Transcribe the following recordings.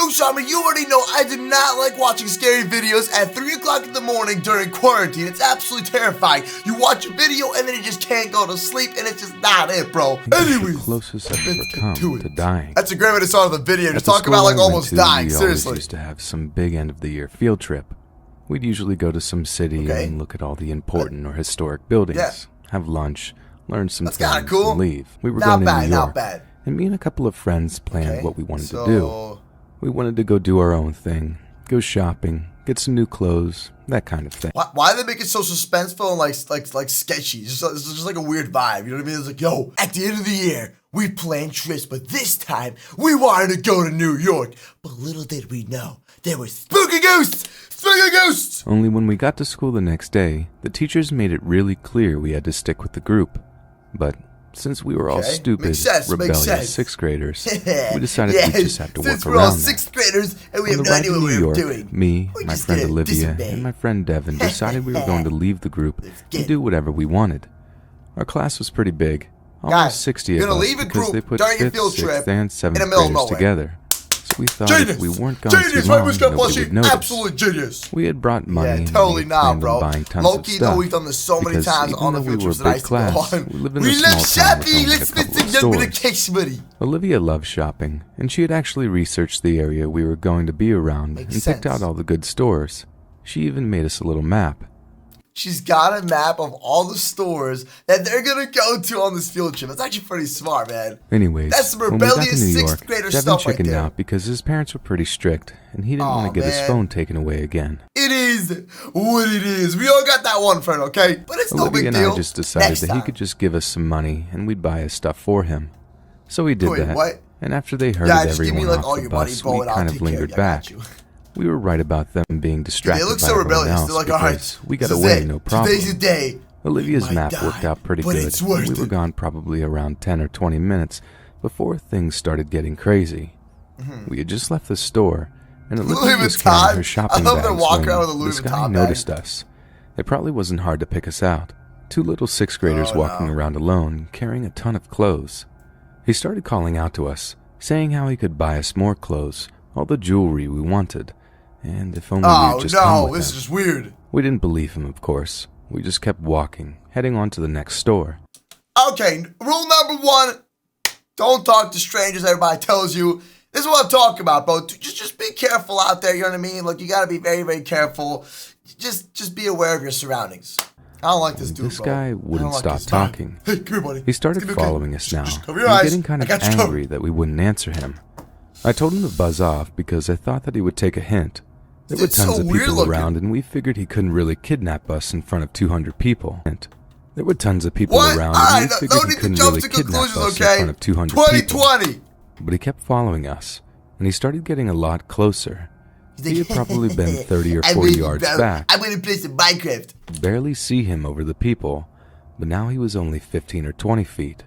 Yo, Sharma, you already know I do not like watching scary videos at 3 o'clock in the morning during quarantine. It's absolutely terrifying. You watch a video and then you just can't go to sleep, and it's just not it, bro. Anyways, the closest I've ever come to dying. That's a great way to start the video. Just talk about like almost dying, seriously. We used to have some big end of the year field trip. We'd usually go to some city and look at all the important or historic buildings, have lunch, learn some things, and leave. We were going to New York, not bad. And me and a couple of friends planned what we wanted to do. We wanted to go do our own thing, go shopping, get some new clothes, that kind of thing. Why do they make it so suspenseful and like sketchy? It's just like a weird vibe, you know what I mean? It's like, yo, at the end of the year, we planned trips, but this time, we wanted to go to New York. But little did we know, there were spooky ghosts! Spooky ghosts! Only when we got to school the next day, the teachers made it really clear we had to stick with the group. But since we were all stupid, rebellious sixth graders, we decided we just have to work around that. Since we're all sixth graders and we have no idea what we were doing. Me, my friend Olivia, and my friend Devin decided we were going to leave the group and do whatever we wanted. Our class was pretty big, almost 60 of us, because they put 5th, 6th, and 7th graders together. So we thought if we weren't gone too long, nobody would notice. Absolute genius. We had brought money and totally we planned on buying tons of Low-key, stuff. though, we've done this so many times on the field trips that I used to go on. We live in a small town with only a couple of stores. Money. Olivia loves shopping, and she had actually researched the area we were going to be around and picked out all the good stores. She even made us a little map. She's got a map of all the stores that they're gonna go to on this field trip. That's actually pretty smart, man. Anyways, that's some when we got to rebellious New York, sixth grader Devin stuff right chickened there. out because his parents were pretty strict, and he didn't want to get his phone taken away again. It is what it is. We all got that one friend, okay? But it's no big deal. Olivia and I just decided that he could just give us some money, and we'd buy his stuff for him. So he did that. What? And after they herded everyone off the bus, we kind of lingered back. We were right about them being distracted by everyone else because we got away no problem. Today's the day. Olivia's map worked out pretty good. We were gone probably around 10 or 20 minutes before things started getting crazy. We had just left the store, and Olivia was carrying her shopping bags when this guy noticed us. It probably wasn't hard to pick us out. 2 little 6th graders walking around alone, carrying a ton of clothes. He started calling out to us, saying how he could buy us more clothes, all the jewelry we wanted. And if only we just come with this is just weird. We didn't believe him, of course. We just kept walking, heading on to the next store. Okay, rule number 1, don't talk to strangers. Everybody tells you. This is what I'm talking about, bro. Just be careful out there, you know what I mean? Like, you gotta be very, very careful. Just be aware of your surroundings. I don't like this dude, This guy wouldn't stop talking. Hey, come here, buddy. He started following us now. He was getting kind of angry that we wouldn't answer him. I told him to buzz off because I thought that he would take a hint. There were tons of people around, and we figured he couldn't really kidnap us in front of 200 people. There were tons of people around, and we figured he couldn't really kidnap us in front of 200 people. But he kept following us, and he started getting a lot closer. He had probably been 30 or 40 yards back. I'm going to play some Minecraft. Barely see him over the people, but now he was only 15 or 20 feet.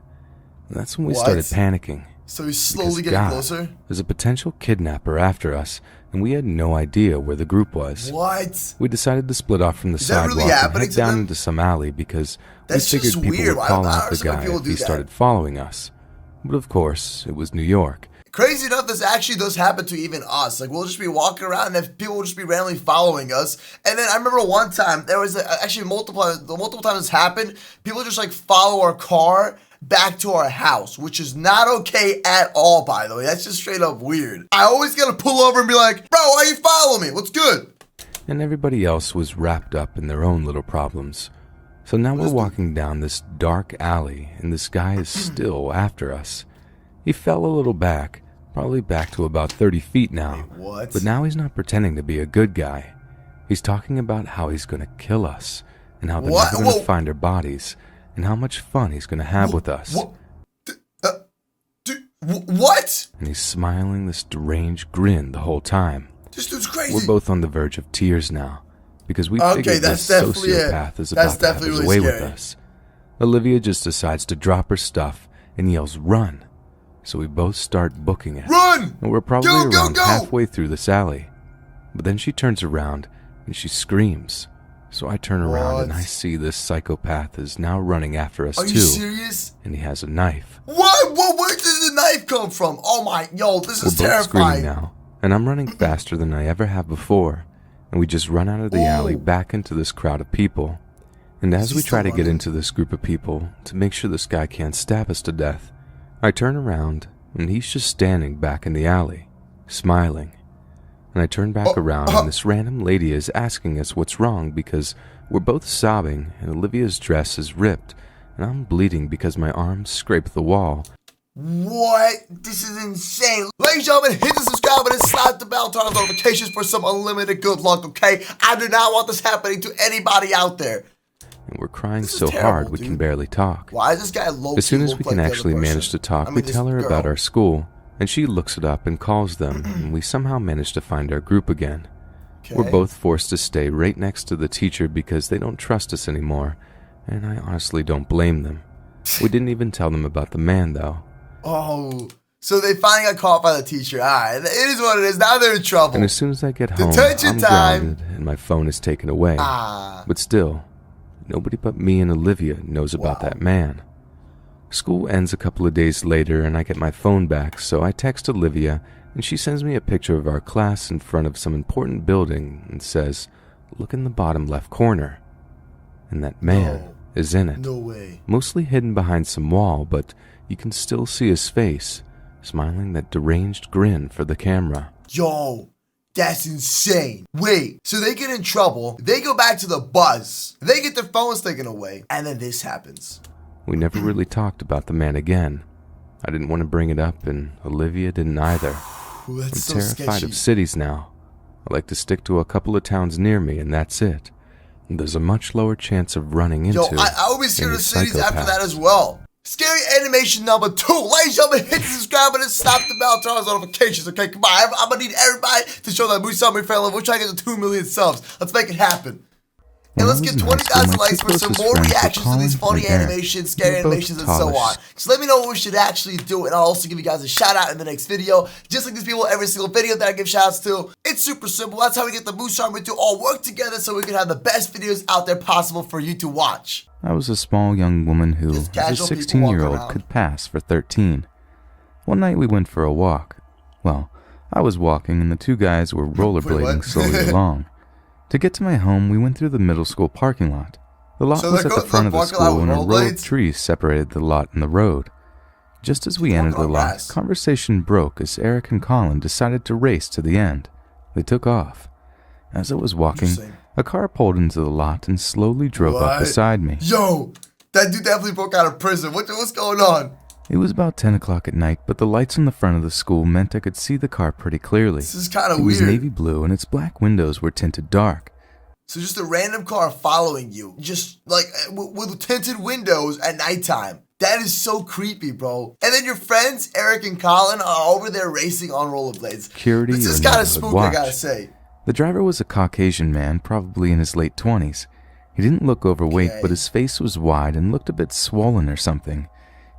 And that's when we started panicking. So he's slowly getting closer? There's a potential kidnapper after us, and we had no idea where the group was. What? We decided to split off from the sidewalk and head down into some alley because we figured people would call out the guy if he started following us. But of course, it was New York. Crazy enough, this actually does happen to even us. Like, we'll just be walking around and people will just be randomly following us. And then I remember one time, there was actually multiple times this happened, people just like follow our car back to our house, which is not okay at all, by the way. That's just straight up weird. I always gotta pull over and be like, bro, why you follow me? What's good? And everybody else was wrapped up in their own little problems. So now we're walking down this dark alley, and this guy is still after us. He fell a little back, probably back to about 30 feet now. Wait, what? But now he's not pretending to be a good guy. He's talking about how he's gonna kill us, and how they're never gonna find our bodies, and how much fun he's gonna have with us. What? And he's smiling this deranged grin the whole time. This dude's crazy. We're both on the verge of tears now, because we figured this sociopath is about to have his way with us. Olivia just decides to drop her stuff and yells, "Run!" So we both start booking it. Run! And we're probably around halfway through this alley. But then she turns around and she screams. So I turn around and I see this psychopath is now running after us too. Are you serious? And he has a knife. What? Where did the knife come from? Oh my, yo, this is terrifying. We're both screaming now. and I'm running faster than I ever have before, and we just run out of the alley back into this crowd of people. And as we try to get into this group of people to make sure this guy can't stab us to death, I turn around and he's just standing back in the alley, smiling. And I turn back around and this random lady is asking us what's wrong because we're both sobbing and Olivia's dress is ripped and I'm bleeding because my arms scrape the wall. What? This is insane. Ladies and gentlemen, hit the subscribe button, slap the bell, turn on notifications for some unlimited good luck, okay? I do not want this happening to anybody out there. And we're crying so hard we can barely talk. Why is this guy low? As soon as we can actually manage to talk, we tell her about our school, and she looks it up and calls them, and we somehow manage to find our group again. Okay. We're both forced to stay right next to the teacher because they don't trust us anymore, and I honestly don't blame them. We didn't even tell them about the man, though. Oh, so they finally got caught by the teacher. All right, it is what it is. Now they're in trouble. And as soon as I get home, I'm grounded, and my phone is taken away. But still, nobody but me and Olivia knows about that man. School ends a couple of days later and I get my phone back, so I text Olivia and she sends me a picture of our class in front of some important building and says, "Look in the bottom left corner." And that man is in it. No way. Mostly hidden behind some wall, but you can still see his face, smiling that deranged grin for the camera. Yo, that's insane. Wait, so they get in trouble, they go back to the bus, they get their phones taken away, and then this happens. We never really talked about the man again. I didn't want to bring it up, and Olivia didn't either. Ooh, I'm terrified of cities now. I like to stick to a couple of towns near me, and that's it. And there's a much lower chance of running into I will be scared of cities after that as well. Scary animation number 2. Ladies and gentlemen, hit the subscribe button, slap the bell, turn on notifications, okay? Come on, I'm gonna need everybody to show that Moose Army family. We're trying to get to 2 million subs. Let's make it happen. And let's get 20,000 likes for some more reactions to these funny animations, scary animations, and so on. So let me know what we should actually do, and I'll also give you guys a shout out in the next video. Just like these people, every single video that I give shout outs to. It's super simple. That's how we get the Moose Army to all work together so we can have the best videos out there possible for you to watch. I was a small young woman who, as a 16-year-old, could pass for 13. One night we went for a walk. Well, I was walking and the two guys were rollerblading slowly along. To get to my home, we went through the middle school parking lot. The lot was at the front of the school and a row of trees separated the lot and the road. Just as we entered the lot, conversation broke as Eric and Colin decided to race to the end. They took off. As I was walking, a car pulled into the lot and slowly drove up beside me. Yo, that dude definitely broke out of prison. What's going on? It was about 10 o'clock at night, but the lights on the front of the school meant I could see the car pretty clearly. This is kind of weird. It was navy blue and its black windows were tinted dark. So just a random car following you, just like with tinted windows at nighttime. That is so creepy, bro. And then your friends, Eric and Colin, are over there racing on rollerblades. Security this is kind of spooky, I gotta say. The driver was a Caucasian man, probably in his late 20s. He didn't look overweight, but his face was wide and looked a bit swollen or something.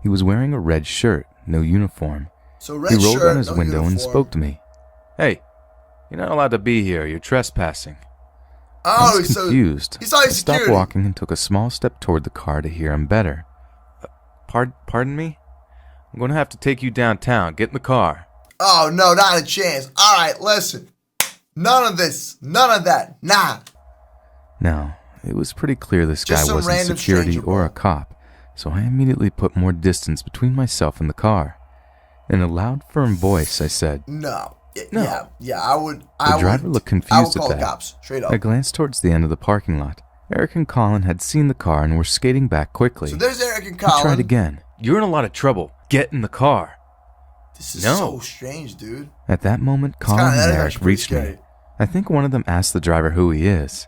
He was wearing a red shirt, no uniform. So red he rolled shirt, down his window and spoke to me. "Hey, you're not allowed to be here. You're trespassing." I was confused. I stopped walking and took a small step toward the car to hear him better. Pardon me? I'm going to have to take you downtown. Get in the car. Oh, no, not a chance. All right, listen. None of this. None of that. Nah. No, it was pretty clear this guy wasn't security or a cop, so I immediately put more distance between myself and the car. In a loud, firm voice, I said, No. No. Yeah, I would. The driver looked confused at that. Cops, straight up. I glanced towards the end of the parking lot. Eric and Colin had seen the car and were skating back quickly. So there's Eric and Colin. He tried again. "You're in a lot of trouble. Get in the car." This is so strange, dude. At that moment, Colin and Eric reached me. I think one of them asked the driver who he is.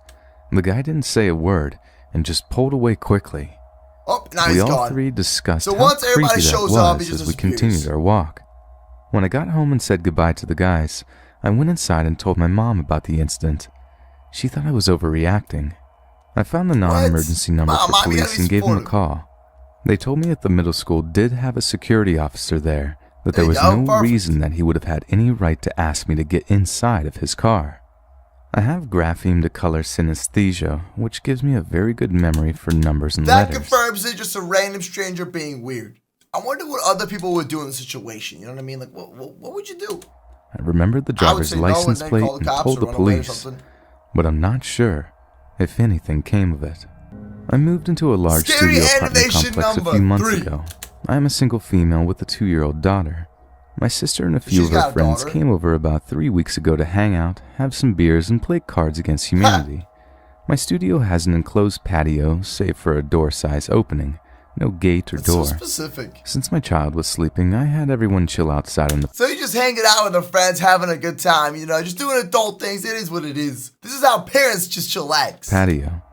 The guy didn't say a word and just pulled away quickly. Oh, now he's gone. We all three discussed how once everybody creepy that shows up, he was just as we continued our walk. When I got home and said goodbye to the guys, I went inside and told my mom about the incident. She thought I was overreacting. I found the non-emergency number for police and gave them a call. They told me that the middle school did have a security officer there, but there was no reason that he would have had any right to ask me to get inside of his car. I have grapheme to color synesthesia, which gives me a very good memory for numbers and letters. That confirms it, just a random stranger being weird. I wonder what other people would do in the situation. You know what I mean? Like, what would you do? I remembered the driver's license plate and told the police, but I'm not sure if anything came of it. I moved into a large studio apartment complex a few months ago. I am a single female with a 2-year-old daughter. My sister and a few of her friends came over about 3 weeks ago to hang out, have some beers, and play Cards Against Humanity. My studio has an enclosed patio, save for a door-size opening. No gate or door. So specific. Since my child was sleeping, I had everyone chill outside on the... So you're just hanging out with their friends, having a good time, you know, just doing adult things. It is what it is. This is how parents just chillax. Patio.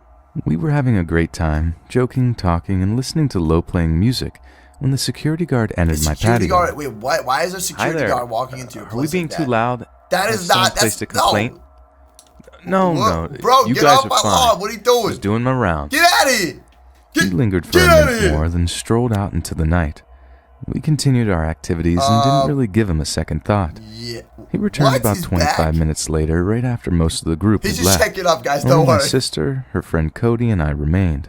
We were having a great time, joking, talking, and listening to low-playing music when the security guard entered my patio. Wait, what? Why is there a security guard walking into your place? Are we being too loud? That is not... That's... a complaint? No. Bro, you get guys off are my fine. lawn. What are you doing? Just doing my rounds. Get out of here. He lingered for a minute more, then strolled out into the night. We continued our activities and didn't really give him a second thought. Yeah. He returned about 25 minutes later, right after most of the group had left. He's just checking up, guys. Don't worry. My sister, her friend Cody, and I remained.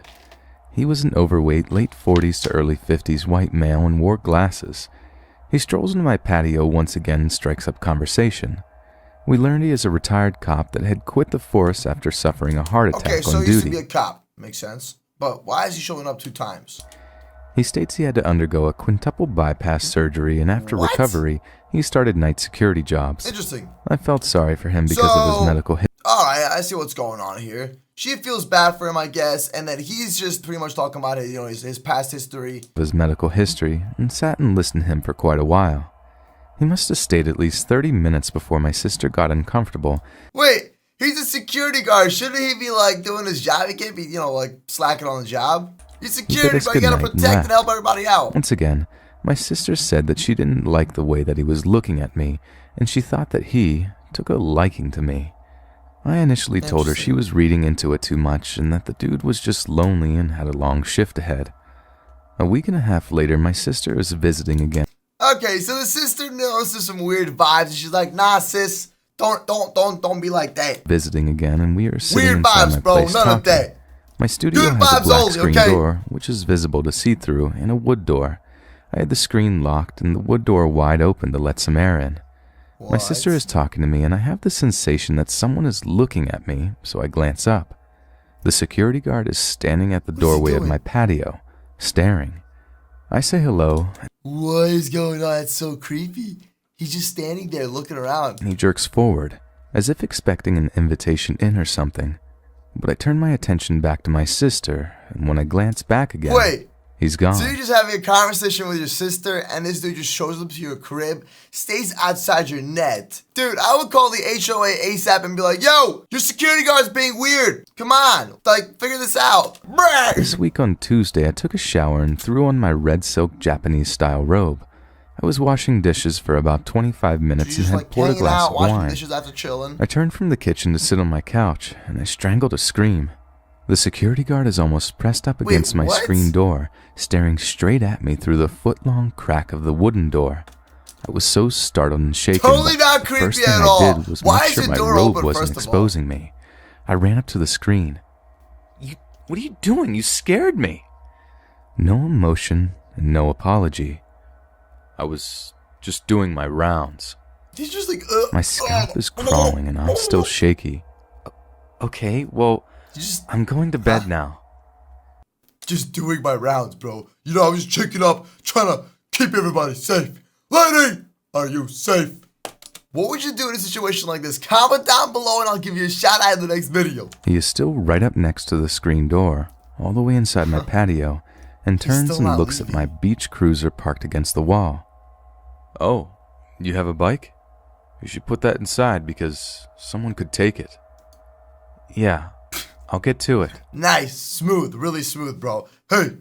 He was an overweight, late 40s to early 50s white male and wore glasses. He strolls into my patio once again and strikes up conversation. We learned he is a retired cop that had quit the force after suffering a heart attack on duty. Okay, so he used to be a cop. Makes sense. But why is he showing up 2 times? He states he had to undergo a quintuple bypass surgery, and after recovery, he started night security jobs. Interesting. I felt sorry for him because of his medical history. Alright, I see what's going on here. She feels bad for him, I guess, and then he's just pretty much talking about his past history. His medical history, and sat and listened to him for quite a while. He must have stayed at least 30 minutes before my sister got uncomfortable. Wait! He's a security guard. Shouldn't he be, like, doing his job? He can't be, like, slacking on the job. He's security guard. You gotta protect and help everybody out. Once again, my sister said that she didn't like the way that he was looking at me, and she thought that he took a liking to me. I initially told her she was reading into it too much and that the dude was just lonely and had a long shift ahead. A week and a half later, my sister is visiting again. Okay, so the sister notices some weird vibes, and she's like, "Nah, sis. Don't be like that." Visiting again, and we are sitting weird inside vibes, my bro. place None talking. of that. My studio Good has a black only, screen door, which is visible to see through, and a wood door. I had the screen locked and the wood door wide open to let some air in. What? My sister is talking to me, and I have the sensation that someone is looking at me, so I glance up. The security guard is standing at the doorway of my patio, staring. I say hello. What is going on? It's so creepy. He's just standing there looking around. And he jerks forward, as if expecting an invitation in or something. But I turn my attention back to my sister, and when I glance back again, he's gone. So you're just having a conversation with your sister, and this dude just shows up to your crib, stays outside your net. Dude, I would call the HOA ASAP and be like, "Yo, your security guard's being weird. Come on, figure this out." Brah! This week on Tuesday, I took a shower and threw on my red silk Japanese-style robe. I was washing dishes for about 25 minutes and had poured a glass of wine. Dishes after chilling. I turned from the kitchen to sit on my couch, and I strangled a scream. The security guard is almost pressed up against my screen door, staring straight at me through the foot-long crack of the wooden door. I was so startled and shaken. Totally not creepy at all. The first thing I did was make sure my robe wasn't exposing me. I ran up to the screen. What are you doing? You scared me. No emotion and no apology. I was just doing my rounds. He's just like, my scalp is crawling and I'm still shaky. Okay, well, I'm going to bed now. Just doing my rounds, bro. You know, I was checking up, trying to keep everybody safe. Lady, are you safe? What would you do in a situation like this? Comment down below and I'll give you a shout out in the next video. He is still right up next to the screen door, all the way inside my patio, and turns and looks at my beach cruiser parked against the wall. Oh, you have a bike? You should put that inside because someone could take it. Yeah, I'll get to it. Nice, smooth, really smooth, bro. Hey,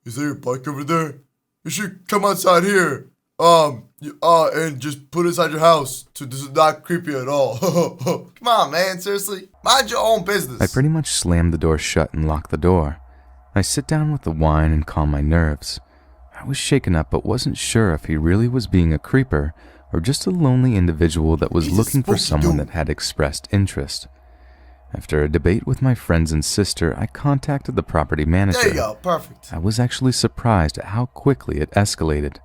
is there your bike over there? You should come outside here. And just put it inside your house. So this is not creepy at all. Come on, man, seriously. Mind your own business. I pretty much slammed the door shut and locked the door. I sit down with the wine and calm my nerves. I was shaken up but wasn't sure if he really was being a creeper or just a lonely individual that was looking for someone that had expressed interest. After a debate with my friends and sister, I contacted the property manager. There you go, perfect. I was actually surprised at how quickly it escalated.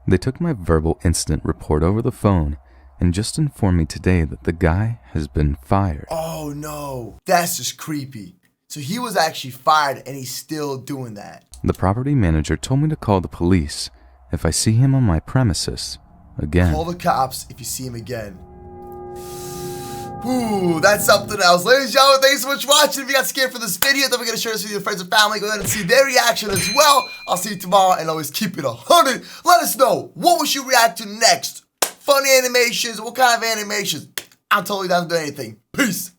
They took my verbal incident report over the phone, and just informed me today that the guy has been fired. Oh no, that's just creepy. So he was actually fired and he's still doing that. The property manager told me to call the police if I see him on my premises again. Call the cops if you see him again. Ooh, that's something else. Ladies and gentlemen, thanks so much for watching. If you got scared for this video, don't forget to share this with your friends and family. Go ahead and see their reaction as well. I'll see you tomorrow, and always keep it 100. Let us know, what we should react to next? Funny animations, what kind of animations? I'm totally down to do anything. Peace.